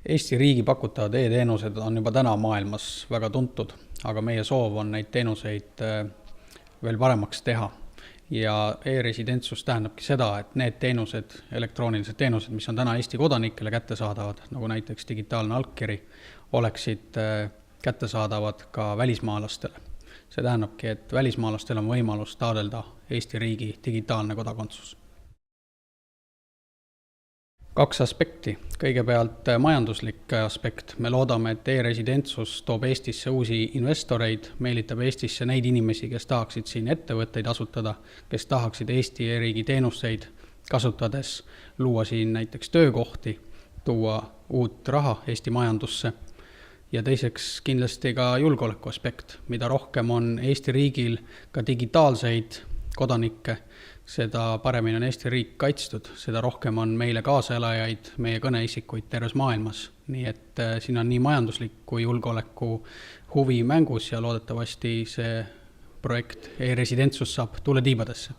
Eesti riigi pakutavad e-teenused on juba täna maailmas väga tuntud, aga meie soov on neid teenuseid veel paremaks teha. Ja e-residentsus tähendabki seda, et need teenused, elektroonilised teenused, mis on täna Eesti kodanikele kättesaadavad, nagu näiteks digitaalne allkiri, oleksid kättesaadavad ka välismaalastele. See tähendabki, et välismaalastel on võimalus taotleda Eesti riigi digitaalne kodakondsus. Kaks aspekti. Kõigepealt majanduslik aspekt. Me loodame, et e-residentsus toob Eestisse uusi investoreid, meelitab Eestisse neid inimesi, kes tahaksid siin ettevõtteid asutada, kes tahaksid Eesti e-riigi teenuseid kasutades luua siin näiteks töökohti, tuua uut raha Eesti majandusse. Ja teiseks kindlasti ka julgeoleku aspekt. Mida rohkem on Eesti riigil ka digitaalseid kodanikke, seda paremini on Eesti riik kaitstud, seda rohkem on meile kaasaelajaid, meie kõneisikuid terves maailmas. Nii et siin on nii majanduslik kui julgeoleku huvi mängus ja loodetavasti see projekt e-residentsus saab tule tiibadesse.